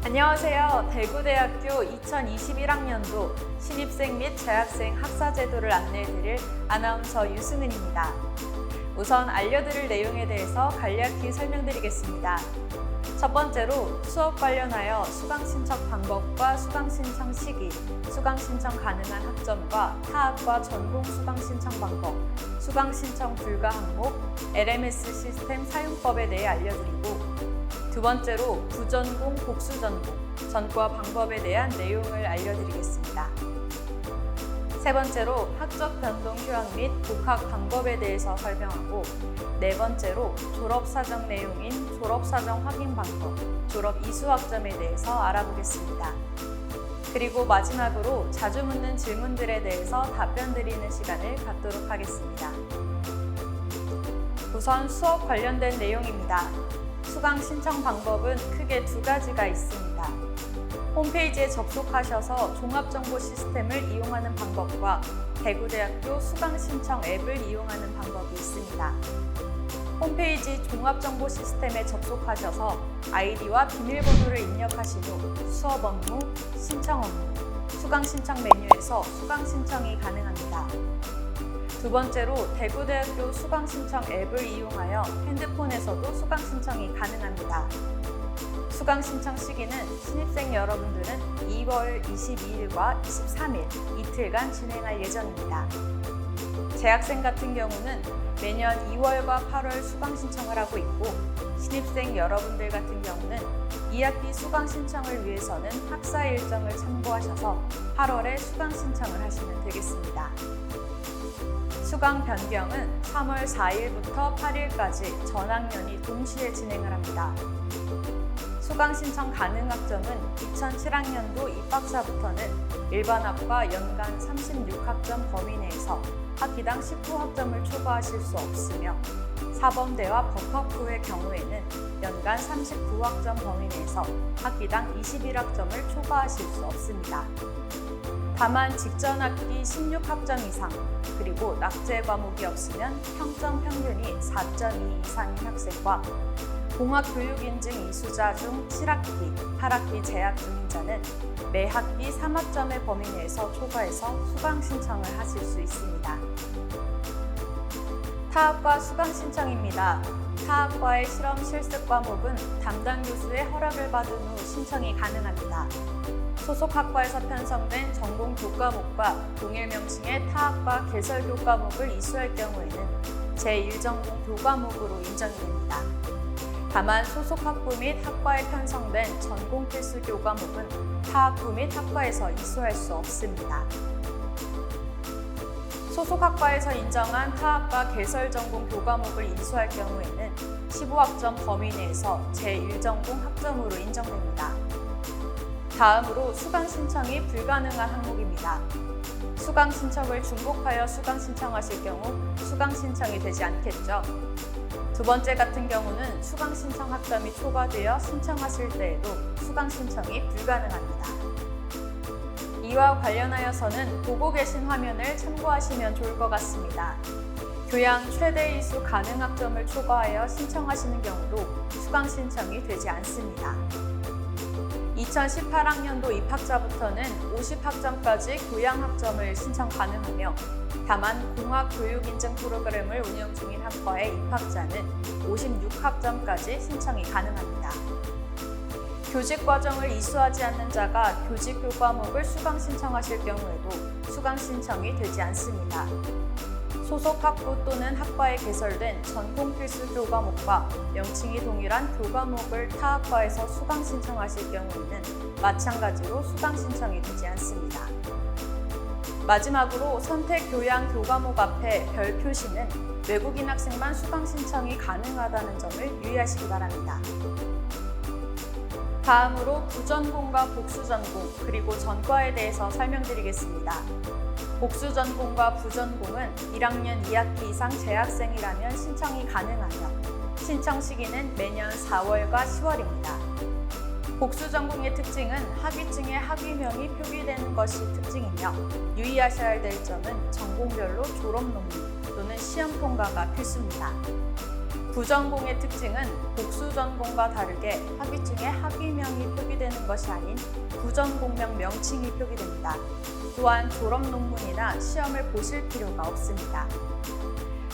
안녕하세요. 대구대학교 2021학년도 신입생 및 재학생 학사제도를 안내해드릴 아나운서 유승은입니다. 우선 알려드릴 내용에 대해서 간략히 설명드리겠습니다. 첫 번째로 수업 관련하여 수강 신청 방법과 수강 신청 시기, 수강 신청 가능한 학점과 타 학과 전공 수강 신청 방법, 수강 신청 불가 항목, LMS 시스템 사용법에 대해 알려드리고, 두 번째로 부전공, 복수전공, 전과 방법에 대한 내용을 알려드리겠습니다. 세 번째로 학적 변동 휴학 및 복학 방법에 대해서 설명하고, 네 번째로 졸업사정 내용인 졸업사정 확인 방법, 졸업 이수 학점에 대해서 알아보겠습니다. 그리고 마지막으로 자주 묻는 질문들에 대해서 답변 드리는 시간을 갖도록 하겠습니다. 우선 수업 관련된 내용입니다. 수강 신청 방법은 크게 두 가지가 있습니다. 홈페이지에 접속하셔서 종합정보 시스템을 이용하는 방법과 대구대학교 수강 신청 앱을 이용하는 방법이 있습니다. 홈페이지 종합정보 시스템에 접속하셔서 아이디와 비밀번호를 입력하신 후 수업 업무, 신청 업무, 수강 신청 메뉴에서 수강 신청이 가능합니다. 두 번째로 대구대학교 수강 신청 앱을 이용하여 핸드폰에서도 수강 신청이 가능합니다. 수강 신청 시기는 신입생 여러분들은 2월 22일과 23일 이틀간 진행할 예정입니다. 재학생 같은 경우는 매년 2월과 8월 수강 신청을 하고 있고, 신입생 여러분들 같은 경우는 2학기 수강 신청을 위해서는 학사 일정을 참고하셔서 8월에 수강 신청을 하시면 되겠습니다. 수강 변경은 3월 4일부터 8일까지 전학년이 동시에 진행을 합니다. 수강 신청 가능 학점은 2007학년도 입학사부터는 일반학과 연간 36학점 범위 내에서 학기당 19학점을 초과하실 수 없으며, 사범대와 법학부의 경우에는 연간 39학점 범위 내에서 학기당 21학점을 초과하실 수 없습니다. 다만 직전 학기 16학점 이상, 그리고 낙제 과목이 없으면 평점 평균이 4.2 이상인 학생과 공학교육인증 이수자 중 7학기, 8학기 재학 중인 자는 매 학기 3학점의 범위 내에서 초과해서 수강 신청을 하실 수 있습니다. 타학과 수강 신청입니다. 타학과의 실험 실습 과목은 담당 교수의 허락을 받은 후 신청이 가능합니다. 소속 학과에서 편성된 전공 교과목과 동일 명칭의 타학과 개설 교과목을 이수할 경우에는 제1전공 교과목으로 인정이 됩니다. 다만 소속 학부 및 학과에 편성된 전공 필수 교과목은 타학부 및 학과에서 이수할 수 없습니다. 소속 학과에서 인정한 타학과 개설 전공 교과목을 이수할 경우에는 15학점 범위 내에서 제1전공 학점으로 인정됩니다. 다음으로 수강 신청이 불가능한 항목입니다. 수강 신청을 중복하여 수강 신청하실 경우 수강 신청이 되지 않겠죠. 두 번째 같은 경우는 수강 신청 학점이 초과되어 신청하실 때에도 수강 신청이 불가능합니다. 이와 관련하여서는 보고 계신 화면을 참고하시면 좋을 것 같습니다. 교양 최대 이수 가능 학점을 초과하여 신청하시는 경우도 수강 신청이 되지 않습니다. 2018학년도 입학자부터는 50학점까지 교양학점을 신청 가능하며, 다만 공학교육인증 프로그램을 운영 중인 학과의 입학자는 56학점까지 신청이 가능합니다. 교직과정을 이수하지 않는 자가 교직교과목을 수강 신청하실 경우에도 수강 신청이 되지 않습니다. 소속 학부 또는 학과에 개설된 전공 필수 교과목과 명칭이 동일한 교과목을 타 학과에서 수강 신청하실 경우에는 마찬가지로 수강 신청이 되지 않습니다. 마지막으로 선택 교양 교과목 앞에 별 표시는 외국인 학생만 수강 신청이 가능하다는 점을 유의하시기 바랍니다. 다음으로 부전공과 복수전공, 그리고 전과에 대해서 설명드리겠습니다. 복수전공과 부전공은 1학년 2학기 이상 재학생이라면 신청이 가능하며, 신청 시기는 매년 4월과 10월입니다. 복수전공의 특징은 학위증에 학위명이 표기되는 것이 특징이며, 유의하셔야 할 점은 전공별로 졸업 논문 또는 시험 통과가 필수입니다. 부전공의 특징은 복수전공과 다르게 학위증에 학위명이 표기되는 것이 아닌 부전공명 명칭이 표기됩니다. 또한 졸업 논문이나 시험을 보실 필요가 없습니다.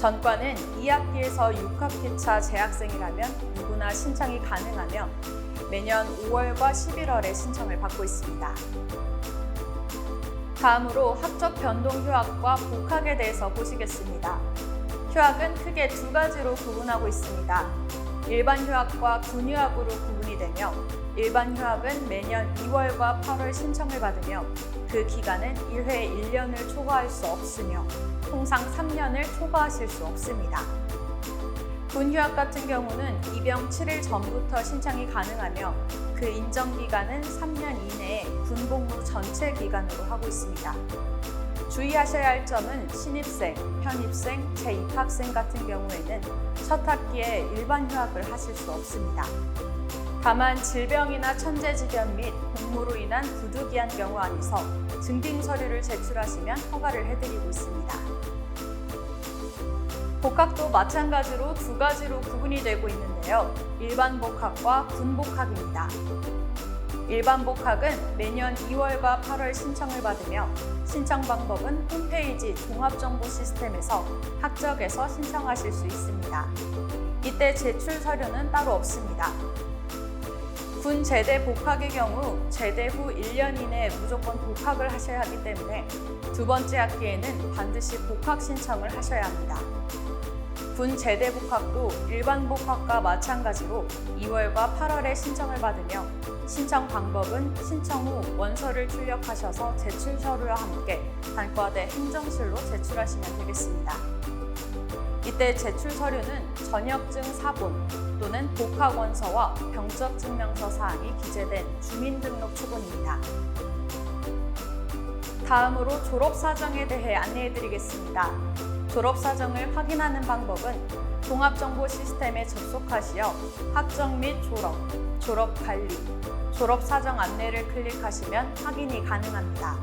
전과는 2학기에서 6학기차 재학생이라면 누구나 신청이 가능하며 매년 5월과 11월에 신청을 받고 있습니다. 다음으로 학적 변동 휴학과 복학에 대해서 보시겠습니다. 휴학은 크게 두 가지로 구분하고 있습니다. 일반 휴학과 군휴학으로 구분이 되며 일반 휴학은 매년 2월과 8월 신청을 받으며 그 기간은 1회 1년을 초과할 수 없으며 통상 3년을 초과하실 수 없습니다. 군휴학 같은 경우는 입영 7일 전부터 신청이 가능하며 그 인정기간은 3년 이내에 군복무 전체 기간으로 하고 있습니다. 주의하셔야 할 점은 신입생, 편입생, 재입학생 같은 경우에는 첫 학기에 일반 휴학을 하실 수 없습니다. 다만 질병이나 천재지변 및 공무로 인한 부득이한 경우 안에서 증빙 서류를 제출하시면 허가를 해드리고 있습니다. 복학도 마찬가지로 두 가지로 구분이 되고 있는데요. 일반 복학과 군복학입니다. 일반 복학은 매년 2월과 8월 신청을 받으며 신청 방법은 홈페이지 종합정보 시스템에서 학적에서 신청하실 수 있습니다. 이때 제출 서류는 따로 없습니다. 군 제대 복학의 경우 제대 후 1년 이내에 무조건 복학을 하셔야 하기 때문에 두 번째 학기에는 반드시 복학 신청을 하셔야 합니다. 군 제대 복학도 일반 복학과 마찬가지로 2월과 8월에 신청을 받으며 신청 방법은 신청 후 원서를 출력하셔서 제출 서류와 함께 단과대 행정실로 제출하시면 되겠습니다. 이때 제출 서류는 전역증 사본 또는 복학 원서와 병적 증명서 사항이 기재된 주민등록 초본입니다. 다음으로 졸업사정에 대해 안내해드리겠습니다. 졸업사정을 확인하는 방법은 종합정보 시스템에 접속하시어 학점 및 졸업관리, 졸업사정 안내를 클릭하시면 확인이 가능합니다.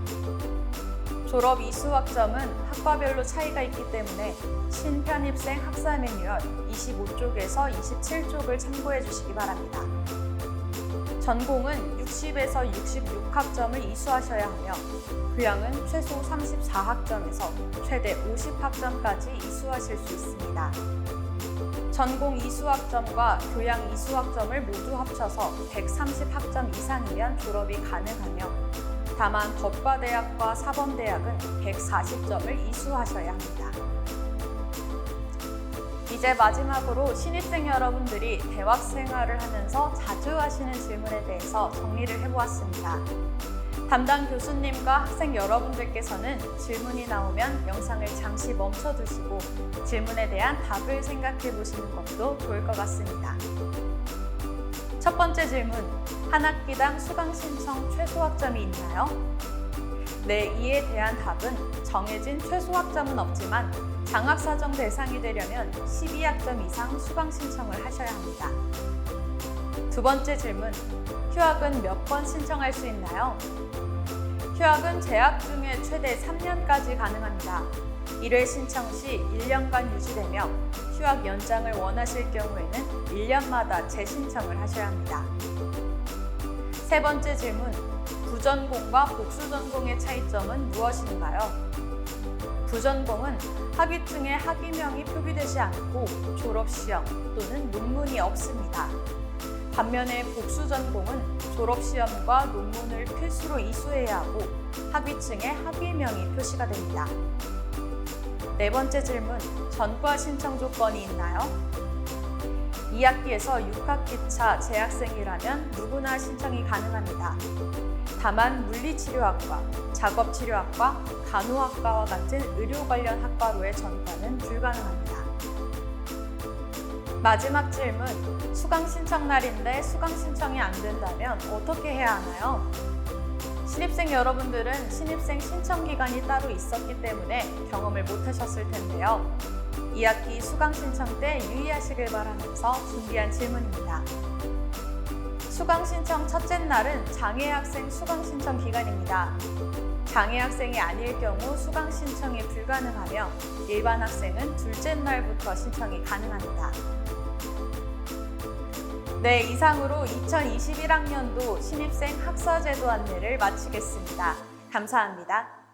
졸업 이수학점은 학과별로 차이가 있기 때문에 신편입생 학사 매뉴얼 25쪽에서 27쪽을 참고해 주시기 바랍니다. 전공은 60에서 66학점을 이수하셔야 하며 교양은 최소 34학점에서 최대 50학점까지 이수하실 수 있습니다. 전공 이수학점과 교양 이수학점을 모두 합쳐서 130학점 이상이면 졸업이 가능하며 다만 법과대학과 사범대학은 140점을 이수하셔야 합니다. 이제 마지막으로 신입생 여러분들이 대학 생활을 하면서 자주 하시는 질문에 대해서 정리를 해보았습니다. 담당 교수님과 학생 여러분들께서는 질문이 나오면 영상을 잠시 멈춰두시고 질문에 대한 답을 생각해 보시는 것도 좋을 것 같습니다. 첫 번째 질문, 한 학기당 수강 신청 최소 학점이 있나요? 네, 이에 대한 답은 정해진 최소 학점은 없지만 장학사정 대상이 되려면 12학점 이상 수강 신청을 하셔야 합니다. 두 번째 질문, 휴학은 몇 번 신청할 수 있나요? 휴학은 재학 중에 최대 3년까지 가능합니다. 1회 신청 시 1년간 유지되며 휴학 연장을 원하실 경우에는 1년마다 재신청을 하셔야 합니다. 세 번째 질문, 부전공과 복수전공의 차이점은 무엇인가요? 부전공은 학위증에 학위명이 표기되지 않고 졸업시험 또는 논문이 없습니다. 반면에 복수전공은 졸업시험과 논문을 필수로 이수해야 하고 학위증에 학위명이 표시가 됩니다. 네 번째 질문, 전과 신청 조건이 있나요? 2학기에서 6학기차 재학생이라면 누구나 신청이 가능합니다. 다만 물리치료학과, 작업치료학과, 간호학과와 같은 의료 관련 학과로의 전과는 불가능합니다. 마지막 질문, 수강 신청 날인데 수강 신청이 안 된다면 어떻게 해야 하나요? 신입생 여러분들은 신입생 신청 기간이 따로 있었기 때문에 경험을 못 하셨을 텐데요. 2학기 수강 신청 때 유의하시길 바라면서 준비한 질문입니다. 수강 신청 첫째 날은 장애 학생 수강 신청 기간입니다. 장애 학생이 아닐 경우 수강 신청이 불가능하며 일반 학생은 둘째 날부터 신청이 가능합니다. 네, 이상으로 2021학년도 신입생 학사제도 안내를 마치겠습니다. 감사합니다.